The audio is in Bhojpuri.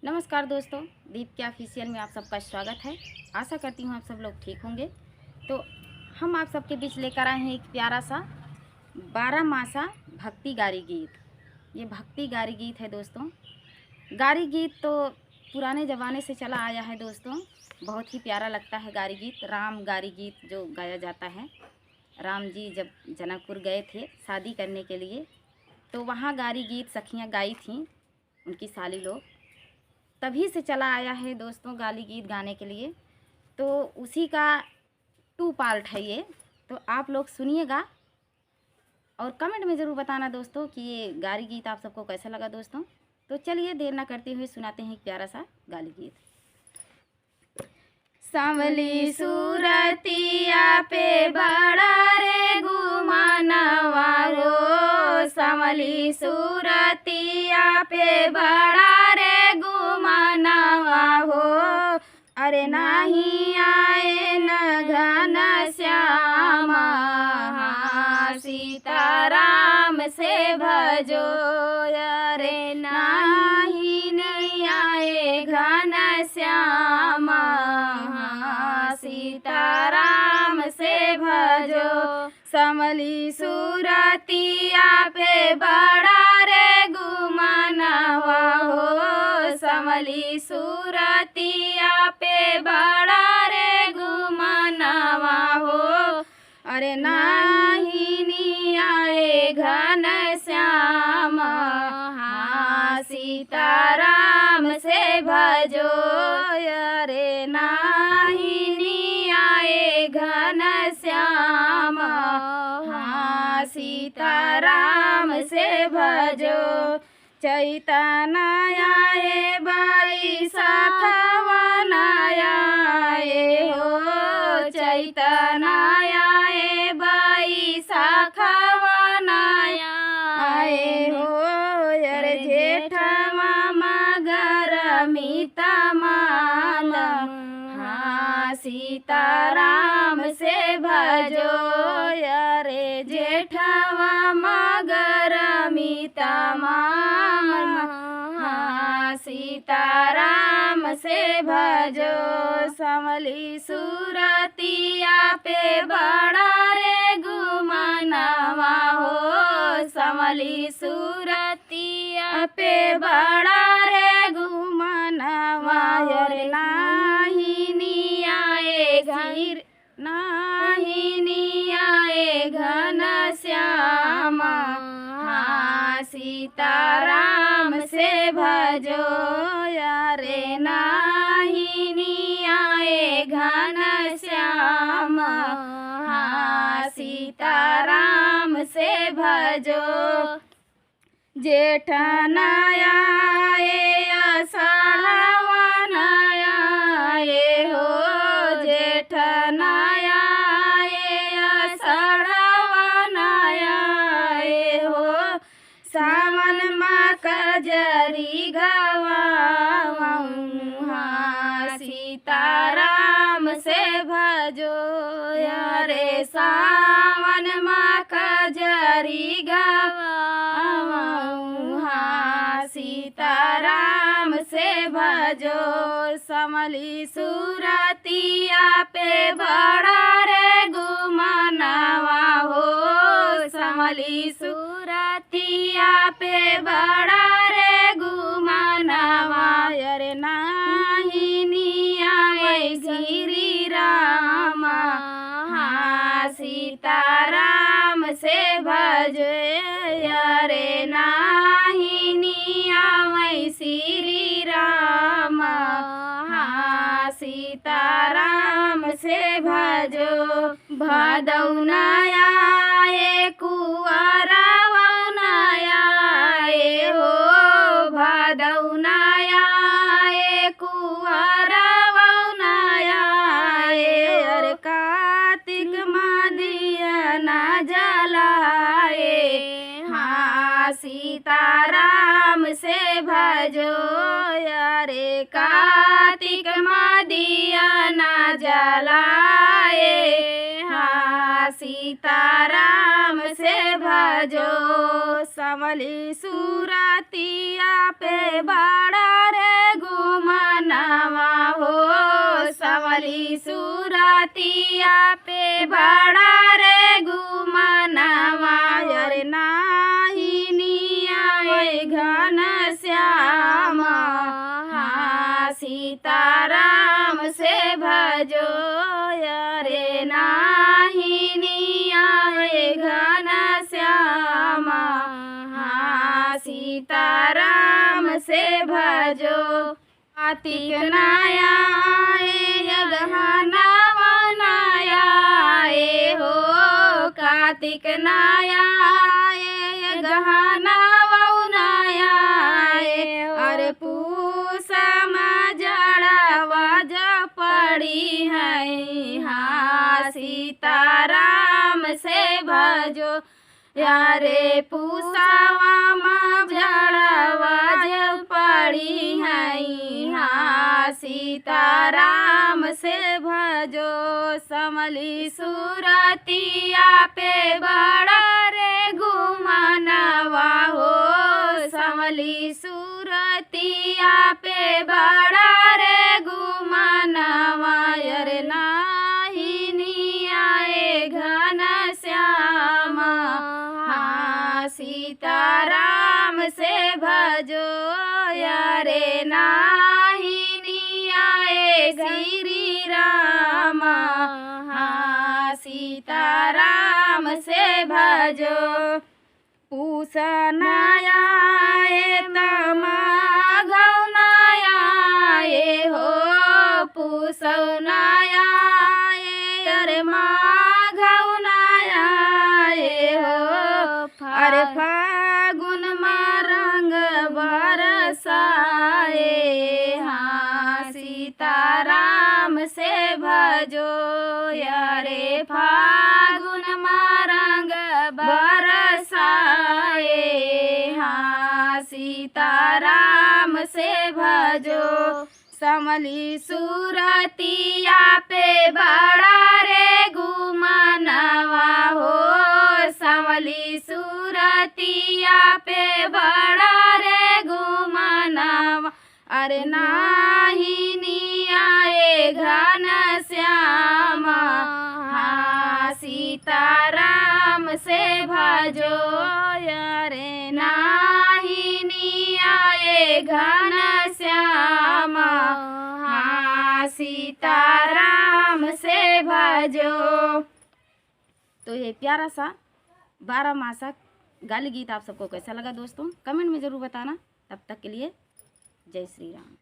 नमस्कार दोस्तों, दीप के ऑफिशियल में आप सबका स्वागत है। आशा करती हूँ आप सब लोग ठीक होंगे। तो हम आप सबके बीच लेकर आए हैं एक प्यारा सा 12 मासा भक्ति गारी गीत। ये भक्ति गारी गीत है दोस्तों। गारी गीत तो पुराने ज़माने से चला आया है दोस्तों। बहुत ही प्यारा लगता है गारी गीत। राम गारी गीत जो गाया जाता है। राम जी जब जनकपुर गए थे शादी करने के लिए, तो वहाँ गारी गीत सखियाँ गाई थीं, उनकी साली लोग। तभी से चला आया है दोस्तों गाली गीत गाने के लिए। तो उसी का 2 पार्ट है ये। तो आप लोग सुनिएगा और कमेंट में ज़रूर बताना दोस्तों कि ये गाली गीत आप सबको कैसा लगा दोस्तों। तो चलिए देर ना करते हुए सुनाते हैं एक प्यारा सा गाली गीत। सांवली सूरतिया पे बड़ा रे गुमानवा हो, सांवली सूरतिया पे बड़ा रे गुमानवा हो। अरे नाही आए न घन श्यामा, सीताराम से भजो। अरे नाही नहीं आए घन श्यामा, सीताराम से भजो। समली सूरतिया पे बड़ा रे गुमानवा हो, समली सूरतिया पे बड़ा रे गुमानवा हो। अरे नाही नी आए घन श्यामा, सीताराम से भजो। अरे नाही नी आए घन श्यामा, सीताराम से भजो। चैतन्य आए बाई साखवन आए हो, चैतन्य आए बाई साखवन आए हो। अरे जेठवा मगर मीता माल, सीताराम से भजो। अरे जेठवा मगर मीता माल, सीताराम से भजो। समली सूरतिया पे बड़ा रे गुमानवा हो, समली सूरतिया पे बड़ा रे गुमानवा। अरे नाही नी आए घिर, नाही नी आए घन श्यामा, सीताराम से भजो। अरे नाही नी आए घन श्यामा, सीताराम से भजो। जेठ आए आषाढ़वन आए हो, जेठ आए आषाढ़वन आए हो। सावन माँ कजरी गवाऊँ, सीताराम से भजो। अरे सावन माँ कजरी गवाऊँ, सीताराम से भजो। समली सूरतिया पे बड़ा रे गुमानवा हो, समली सूरतिया पे बड़ा रे गुमानवा। अरे नाही नी आए श्री रामा, सीताराम से भजे। अरे नाही नी आए श्री रामा, सीताराम से भजो। भदौना आए कुंवरवन आए हो, भदौना आए कुंवरवन आए। अरे कार्तिक मदिया न जलाए, सीताराम से भजो। अरे कार्तिक मदिया न जलाए, सीताराम से भजो। समली सूरतिया पे बड़ा रे संभली सुरतिया पे बड़ा रे गुमानवा अरे नाही नियावे घन श्याम हाँ सीताराम से भजो अरे नाही नियावे घन श्याम हाँ सीताराम से भजो कार्तिक नया गहना बनाया हो कार्तिक नया गहना बनाया अरे पूसा जड़वा जो पड़ी है हाँ सीताराम से भजो यारे पूसावा जड़वा जो पड़ी है हाँ सीताराम से भजो संभली सुरतिया पे बड़ा रे गुमानवा हो संभली सुरतिया पे बड़ा रे गुमानवा अरे नाही नियाए घन श्याम हाँ सीताराम से भजो यारे नाही नियाए श्री राम हाँ सीताराम से भजो पूसनाया गौनाया हो पूसनाया अरे गौनाया हो अरे फागुन रंग बरसाए हाँ सीताराम से भजो यारे फागुन रंग बरसाए हाँ सीताराम से भजो संभली सुरतिया पे बड़ा रे गुमानवा हो संभली सुरतिया पे बड़ा रे गुमानवा अरे नाही नियाए घन श्याम हाँ सीताराम से भजो अरे नाही नियाए घन श्याम हाँ सीताराम से भजो। तो ये प्यारा सा 12 मासा गाली गीत आप सबको कैसा लगा दोस्तों, कमेंट में ज़रूर बताना। तब तक के लिए जय श्री राम।